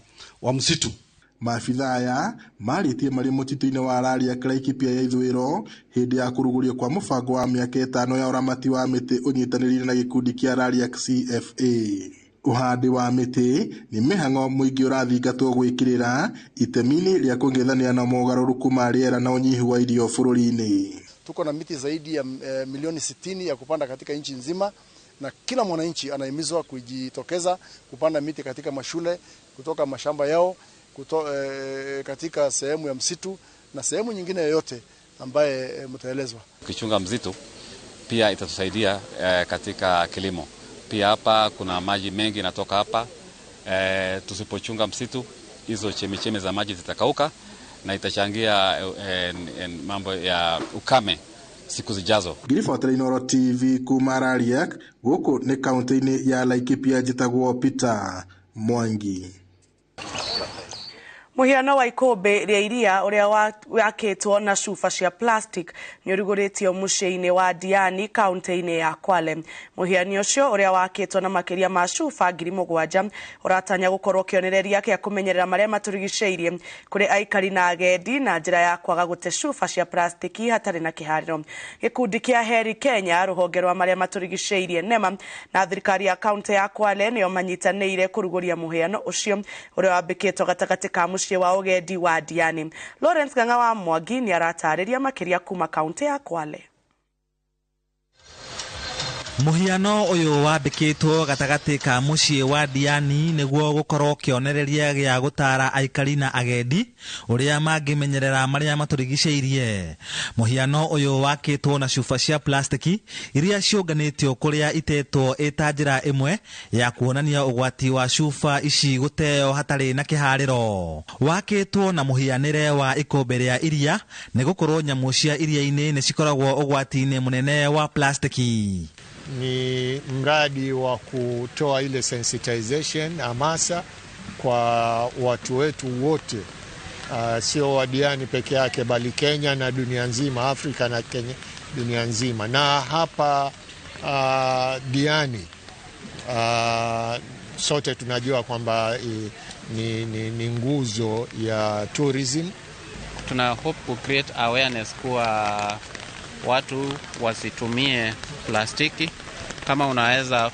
msitu. Maafitha aya maritie mari mutito-ini wa Rariak Laikipia ya ithwiro hindi ya kurugurio kwa mubango wa miaka 5 ya uramati wa miti unyitanirire na gikundi kia Rariak CFA. Uhandi wa miti ni mihango muingi urathingatwo gwikirira itemini ria kungethania na mogaruruku ma riera na unyihu wa irio bururi-ini. Tuko na miti zaidi ya milioni 60 ya kupanda katika nchi nzima, na kila mwananchi anahimizwa kujitokeza kupanda miti katika mashule, kutoka mashamba yao, katika sehemu ya msitu na sehemu nyingine yoyote ambaye mtaelezwa. Ukichunga msitu pia itatusaidia katika kilimo. Pia hapa kuna maji mengi yanatoka hapa. Tusipochunga msitu, hizo chemichemi za maji zitakauka na itachangia mambo ya ukame siku zijazo. Ngirifuatira Inoro TV kuma Rariak, guku ni kaunti-ini ya Laikipia, njitagwo Peter Mwangi. Muhiano wa ikombe ria iria uria wakitwo na cuba cia plastic ni uriguritio mucii-ini wa Diani kaunti-ini ya Kwale. Muhiano ucio uria wakitwo na makiria ma cuba 7,000 uratanya gukorwo kionereria kia kumenyerera maria maturigiceirie kuri aikari na agendi na njira ya kwaga gute cuba cia plastic hatari na kihariro. Gikundi kia Heri Kenya ruhonge rwa maria maturigiceirie NEMA na thirikari ya kaunti ya Kwale nio manyitanire kuruguria muhiano ucio uria wambikitwo gatagati ka wa ugendi wa Diani. Lawrence Ganga wa Mwangi ni aratariria makiria kuma kaunti ya Kwale. Muhiano uyu wambikitwo gatagati ka mucii wa Diani niguo gukorwo kionereria gia gutara aikari na agendi uria mangimenyerera maria maturigiceirie. Muhiano uyu wakitwo na cuba cia plastiki iria ciunganitio kuria itetwo ita njira imwe ya kuonania ugwati wa cuba ici guteo hatari na kihariro. Wakitwo na muhianire wa ikombe ria iria nigukorwo nyamu cia iria-ini ni cikoragwo ugwati-ini munene wa plastiki. Ni mradi wa kutoa ile sensitization, hamasa kwa watu wetu wote, sio wa Diani peke yake bali Kenya na dunia nzima, Afrika na Kenya, dunia nzima. Na hapa Diani sote tunajua kwamba ni nguzo ya tourism. Tuna hope to create awareness kwa watu wasitumie plastiki. Kama unaweza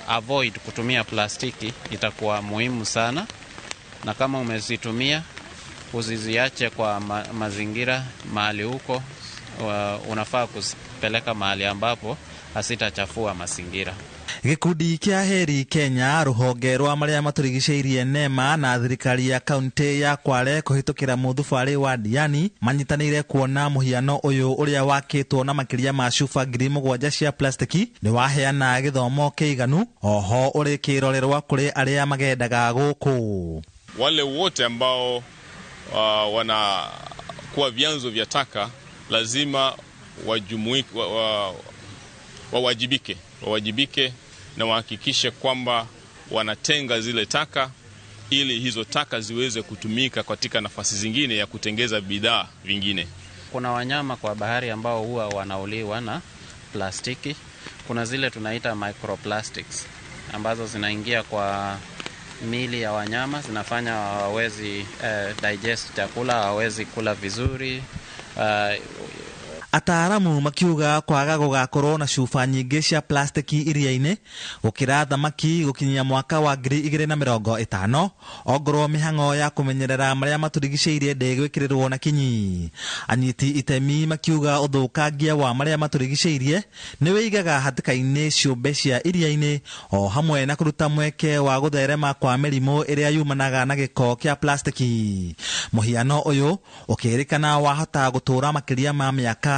avoid kutumia plastiki itakuwa muhimu sana, na kama umezitumia usiziache kwa mazingira mahali huko, unafaa kupeleka mahali ambapo hasitachafua mazingira. Gikundi kia Heri Kenya ruhonge rwa maria maturigiceirie NEMA na thirikari ya kaunti ya Kwale kuhitukira muthubari wa Diani manyitanire kuona muhiano uyu uria wakitwo na makiria ma cuba 7,000 cia plastiki ni waheana githomo kiiganu, oho uri kirorerwa kuri aria magendaga guku. Wale wote ambao wanakuwa vyanzo vya taka lazima wajumuike, wawajibike na wahakikishe kwamba wanatenga zile taka ili hizo taka ziweze kutumika katika nafasi zingine ya kutengeza bidhaa vingine. Kuna wanyama kwa bahari ambao huwa wanauliwa na plastiki. Kuna zile tunaita microplastics ambazo zinaingia kwa mili ya wanyama, zinafanya hawawezi digest chakula, hawawezi kula vizuri. Ataaramu makiuga kwaga gugakorwo na cuba nyingi cia plastiki iria-ini gukira thamaki gukinyia mwaka wa 2050 ongorwo mihango ya kumenyerera maria maturigiceirie ndegwikirirwo na kinyi. Anyiti itemi makiuga uthukangia wa maria maturigiceirie ni wigaga hatika-ini ciumbe cia iria-ini o hamwe na kuruta mweke wa gutherema kwa mirimu iria yumanaga na giko kia plastiki. Muhiano uyu ukirikana wahota gutura makiria ma miaka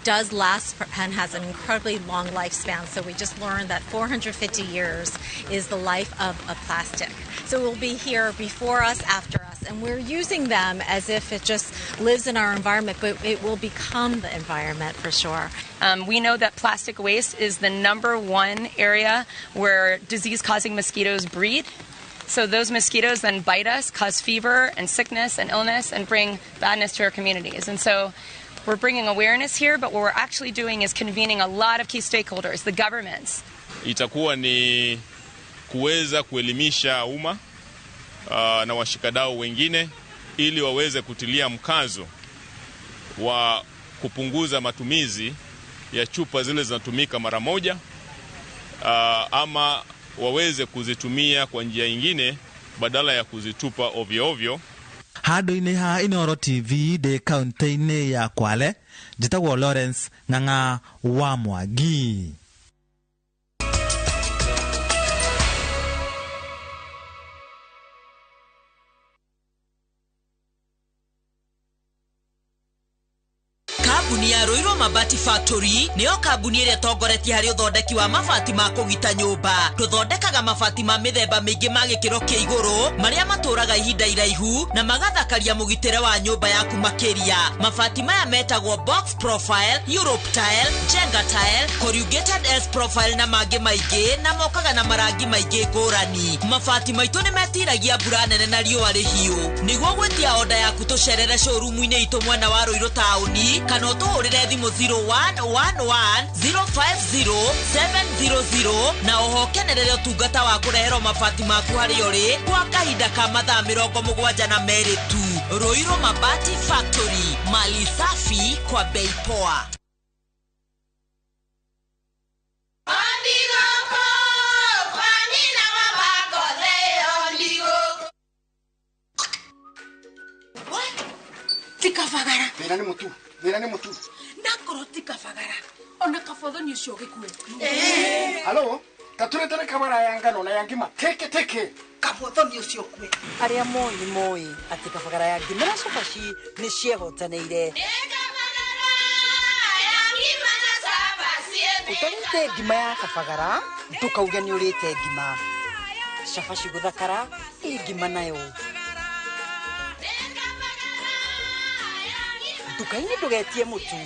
does last and has an incredibly long lifespan. So we just learned that 450 years is the life of a plastic. So it will be here before us, after us, and we're using them as if it just lives in our environment, but it will become the environment for sure. We know that plastic waste is the #1 area where disease-causing mosquitoes breed. So those mosquitoes then bite us, cause fever and sickness and illness, and bring badness to our communities. And so We're bringing awareness here, but what we're actually doing is convening a lot of key stakeholders, the governments. Itakuwa ni kuweza kuelimisha umma na washikadau wengine ili waweze kutilia mkazo wa kupunguza matumizi ya chupa zile zinatumika mara moja, ama waweze kuzitumia kwa njia nyingine badala ya kuzitupa ovyo ovyo. Hado-ini ha Inoro TV de kaunti-ini ya Kwale, njitagwo Lawrence Ng'ang'a wa Mwangi. Kambuni ya Roiro Mabati Factory niyo kambuni ĩrĩa tongoretie harĩ ũthondeki wa mabati ma kũgita nyũmba. Tũthondekaga mabati ma mĩthemba mĩingĩ ma gĩkĩro kĩa igũrũ marĩa matũraga ihinda iraihu na magathakaria mũgitĩre wa nyũmba yaku makĩria. Mabati maya metagwo box profile, Europe tile, Jenga tile, corrugated S profile na mangĩ maingĩ na mokaga na marangi maingĩ ngũrani. Mabati maitũ nĩ metiragia mbura nene na riũa rĩhiũ. Nĩguo gwĩtia order yaku tũcerere showroom-inĩ itũ mwena wa Roiro taũni kana ũtũhũrĩre thimũ 0111050700 na oho kenerere ũtungata wa kũreherwo mabati maku harĩa ũrĩ kwa kahinda ka mathaa 72 tu. Roiro Mabati Factory, mali safi kwa bei poa. Tikafagara. Mira ni mutu. Nakoro tikafagara. Ona kafodho ni ucio gikue. Halo, katurete kamera yanga no na yangima. Teke. Kafodho ni ucio kue. Aria moi ati kafagara yangi mera sofashi ni ciehotaneire. Utarite ngima ya kafagara, tukauga ni urite ngima. Shafashi guthakara, ngima nayo. Tukaini tugetie mutu.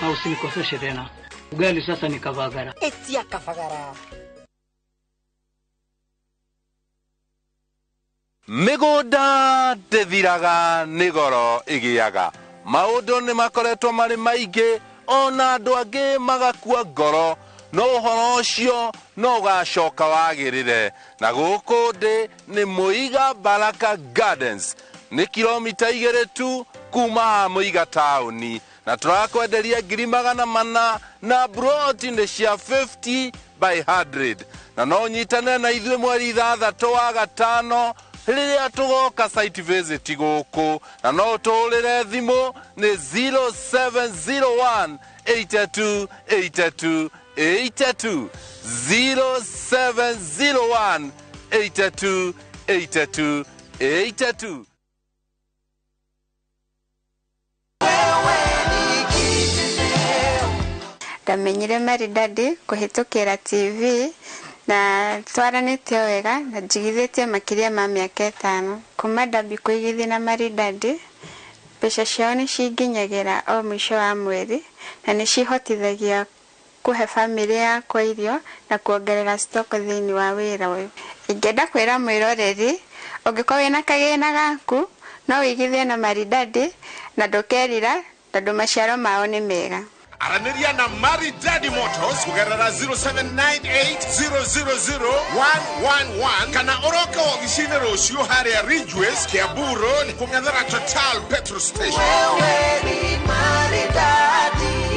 Na usinikoseshe tena. Ugali sasa ni kavagara. Etia kavagara. Mĩgũnda ndĩthiraga nĩ goro ĩgĩaga. Maũndũ nĩ makoretwo marĩ maingĩ, ona andũ angĩ magakua ngoro, no ũhoro ũcio no ũgacoka wagĩrĩre. Na gũkũ ndĩ nĩ Muiga Baraka Gardens, nĩ kilomita 2 tu kuma Muiga taũni, na turakwenderia 400 na Drought nĩ cia 50 by 100, na no nyitane na ithuĩ mweri 6 wa gatano rĩrĩa tũgoka site visit gũkũ, na no tũhũrĩre thimũ nĩ 0701 82 82 82 0701 82 82 82. Ndamenyire maridadi kuhitukira TV na twaranĩte wega na njigithĩtie makĩria ma mĩaka 5 kuma ndambi kũigithia na maridadi. Mbeca ciao nĩ cinginyagĩra o mwisho wa mweri na nĩ cihotithagia kuhe famĩlĩ yakwa irio na kuongerera stock thĩinĩ wa wĩra ũyũ. Ingĩenda kwĩra mwĩroreri ũngĩkorwo wĩna kagĩna gaku no wĩigithie na maridadi na ndũkerira tondũ maciaro mao nĩ mega. Aranĩria na Maridadi Motors kugerera 0798000111 kana oroka ofisini rũciũ harĩa Ridgeways Kiambu Road kũng'ethera Total Petrol Station. Wewe ni Maridadi.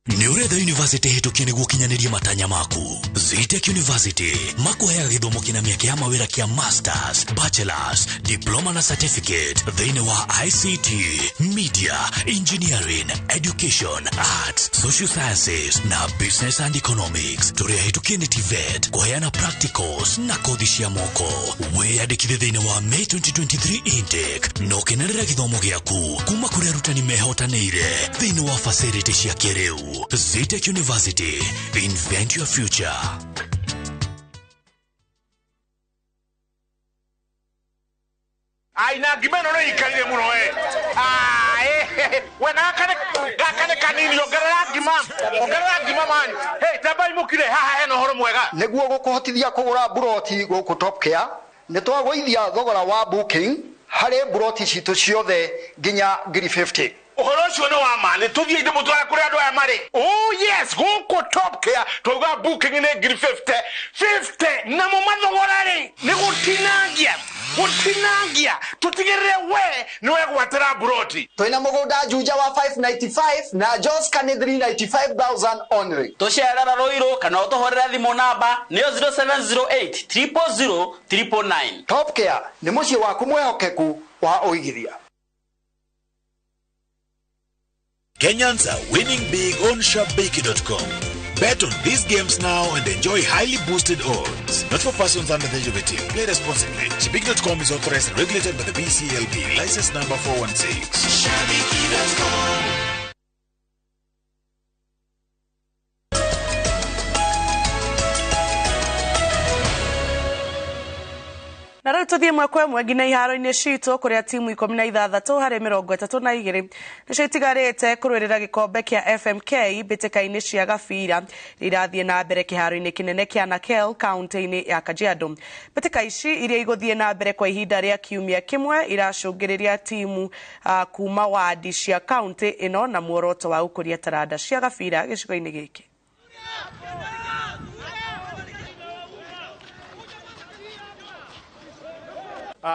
Nĩ ũretha university hetũkie nĩguo kinyanĩrie matanya maku. Zitech University makuheaga gĩthomo kĩna mĩaka ya mawĩra kĩa masters, bachelors, diploma na certificate thĩinĩ wa ICT, media, engineering, education, arts, social sciences na business and economics. Tũrĩa hetũkie nĩ TVET kũheana practicals na kothi cia moko. Wĩyandĩkithie thĩinĩ wa May 2023 intake no kenerera gĩthomo gĩaku kuma kũrĩ arutani mehotanĩire thĩinĩ wa facility cia kĩrĩu. Zitech University, invent your future. Aina gimeno no ikalile muno wena gakane kanini ongerera ngima man. Hey tabai mukire haha heno horo mwega nĩguo gũkũhotithia kũgũra Drought gũkũ Top Care nĩ twagũithia thogora wa booking harä mburoti citå ciothe nginya 50. Uhoro ucio ni wa mani tuthie inde mutwara kuri andu aya mari. Oh yes, guku top care tuga booking ni 50 na mu mathogora ri ni gutinangia tutigirire we ni we gwatira buroti. Twina mugunda juja wa 595 na Joska ni 395,000 only. Tucerera Roiro kana utohorera thimu namba ni 0708 000 999. Top care ni mucie waku mwehokeku wa uigithia. Kenyans are winning big on shabiki.com. Bet on these games now and enjoy highly boosted odds. Not for persons under the age of 18. Play responsibly. Shabiki.com is authorized and regulated by the BCLB. License number 416. Shabiki.com. Na rĩu tũthiĩ mweke ĩmwe nginya iharo-inĩ citũ kũrĩa timu 16 harĩ 32 nĩcio itigarĩte kũrũĩrĩra gĩkombe kĩa FMK mbĩtĩka-inĩ cia gabira irathiĩ na mbere kĩharo-inĩ kĩnene kĩa Nakel kaunti-inĩ ya Kajiado. Mbĩtĩka ici iria igũthiĩ na mbere kwa ihinda rĩa kiumia kĩmwe iracũngĩrĩria timu kuma wadi cia kaunti ĩno na muoroto wa gũkũria taranda cia gabira gĩcigo-inĩ gĩkĩ.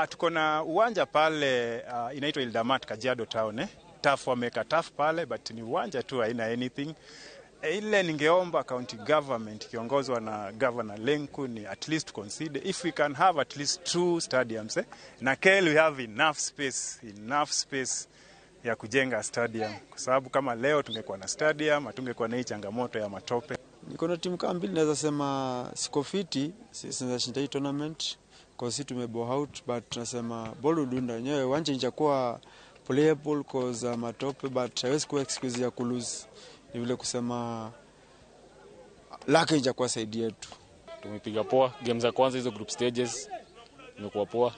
Tuko na uwanja pale inaitwa Ildamat Kajiado town. Turf wameka turf pale but ni uwanja tu haina anything. Ile ningeomba county government kiongozwa na Governor Lenku ni at least consider if we can have at least 2 stadiums. Na Kel we have enough space ya kujenga stadium. Kwa sababu kama leo tungekuwa na stadium, hatungekuwa na hii changamoto ya matope. Niko na timu kama mbili naweza sema siko fiti since shinda hii tournament. Kwa sisi tumebo out but tunasema ball dunda yenyewe uwanja injakuwa playable cause matope but haiwezi kuwa excuse ya kulose. Ni vile kusema lake injakuwa side yetu. Tumepiga poa game za kwanza hizo group stages imekuwa poa.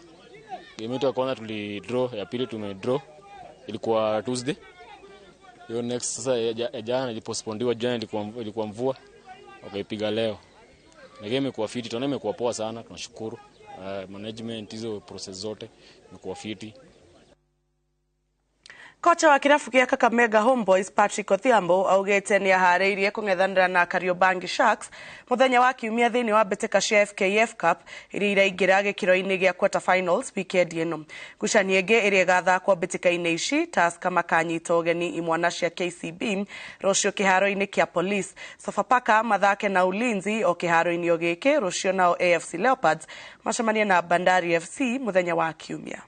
Game yetu ya kwanza tulidraw, ya pili tumedraw ilikuwa Tuesday. Hiyo next sasa jana ilipostpondiwa, jana ilikuwa mvua. Wakaipiga leo. Na game imekuwa fiti, tunaona imekuwa poa sana, tunashukuru. Management hizo process zote imekuwa fiti. Kocha wa kirafu kia Kakamega Homeboys Patrick Othiambo augete ni ahareirie kung'ethanira na Kariobangi Sharks muthenya wa kiumia thiini wa mbĩtĩka cia FKF Cup iria iraingira gĩkĩro-inĩ gĩa quarter finals weekend ĩno. Ngucanio ĩngĩ ĩrĩa ĩgathakwo mbĩtĩka-inĩ ici Tusker makanyita ũgeni imwana cia KCB rũciũ kĩharo-inĩ kĩa Police. Sofapaka mathake na Ulinzi o kĩharo-inĩ o gĩkĩ rũciũ nao AFC Leopards macemanie na Bandari FC muthenya wa kiumia.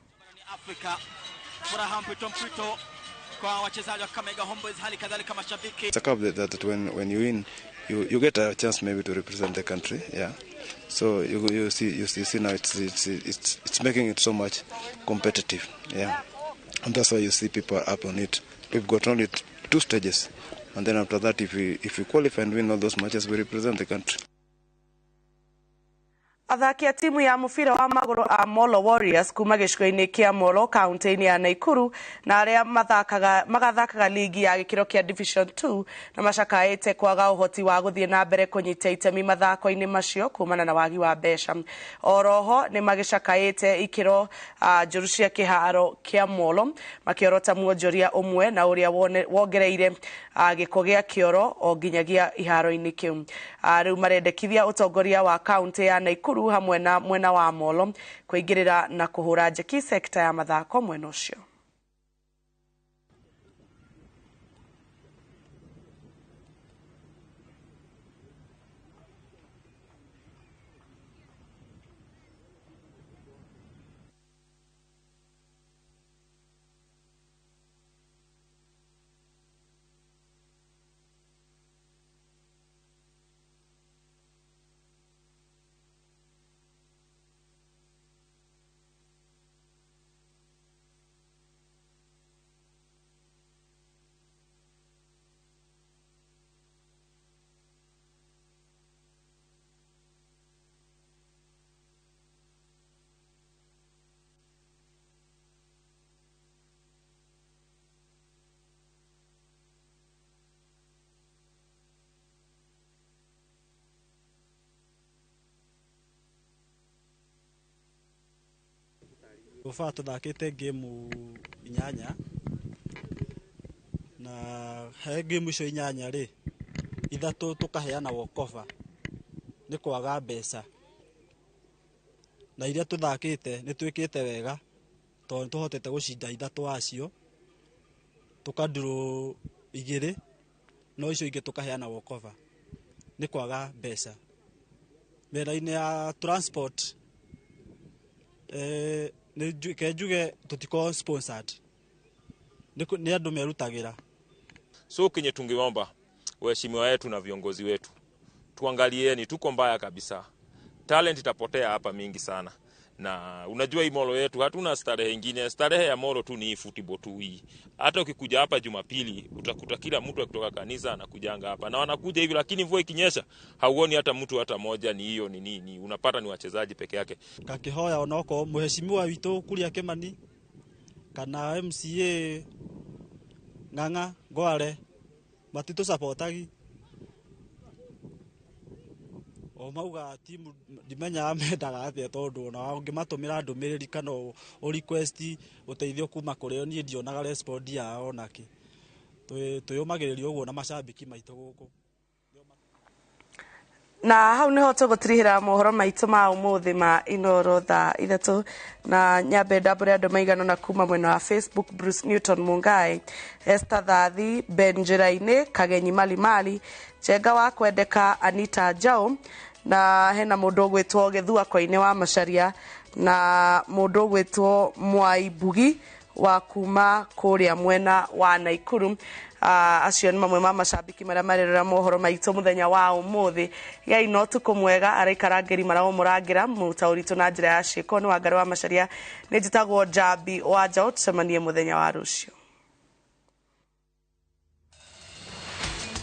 It's a cup that when you win, you get a chance maybe to represent the country, yeah. So you see now it's making it so much competitive, yeah. And that's why you see people are up on it. We've got only 2 stages, and then after that, if we qualify and win all those matches, we represent the country. Athaki a timu ya mubira wa maguru a Molo Warriors kuma gĩcigo-inĩ kĩa Molo kaunti-inĩ ya Naikuru na arĩa magathakaga ligi ya gĩkĩro kĩa Division 2 na macakaĩte kwaga ũhoti wa gũthiĩ na mbere kũnyita itemi mathako-inĩ macio kumana na wagi wa mbeca. Oroho nĩ magĩcakaĩte ikĩro njũru cia kĩharo kĩa Molo makĩorota muonjoria ũmwe na ũrĩa wongereire gĩko gĩa kĩoro o nginyagia iharo-inĩ kĩu. Rĩu marendekithia ũtongoria wa kaunti ya Naikuru hamwe na mwena wa Molo kuingĩrĩra na kuhura njeki sekta ya mathako mwena ũcio. Ufa tuthakite game inyanya na he game icio inyanya ri ithatu tukaheana walkover ni kwaga mbeca na iria tuthakite ni twikite wega tondu tuhotete gucinda ithatu acio tukandiro igiri no icio ingi tukaheana walkover ni kwaga mbeca mera-ini ya transport njuge tutiko sponsored ni andu merutagira. So kenye tungeomba waheshimiwa wetu na viongozi wetu tuangalieni, tuko mbaya kabisa, talent itapotea hapa mingi sana. Na unajua hii Molo yetu hatuna starehe nyingine, starehe ya Molo tu ni football tu hii. Hata ukikuja hapa Jumapili utakuta kila mtu kutoka kanisa anakujanga hapa na wanakuja hivi, lakini mvua ikinyesha hauoni hata mtu hata moja. Ni hiyo ni nini, unapata ni wachezaji peke yake. Kakihoya onoko muheshimiwa witu kuria Kimani kana MCA Ng'ang'a Ngware matitu supportagi o mauga timu ndimenya amendaga atia tondu na ungimatumira ndumiriri kana o request uteithio kuma kuri o nie ndionaga respond yao naki tuyumagiririo uguo na macambiki maitu guku. Na hau niho tugutirihira mohoro maitu ma umuthi ma Inoro thaa 3 na nyambe ndambure andu maigano na kuma mwena wa Facebook. Bruce Newton Mungai, Esther Thathi, Benjiraine Kagenyi Malimali, Jenga wa Kwendeka, Anita Jao, na hena mundu gwitwo Githua Koine wa Macharia, na mundu gwitwo Mwai Bugi wa kuma kuria mwena wa Naikuru. Acio ni mamwe ma macambiki maria marerera mohoro maitu muthenya wa umuthi. Gai no tukumwega araikara ngeri marao murangira mutauritu na njira ya ciiko ni wa Ngari wa Macharia. Ni njitagwo Jabi wa Drought, tucemanie muthenya wa rucio.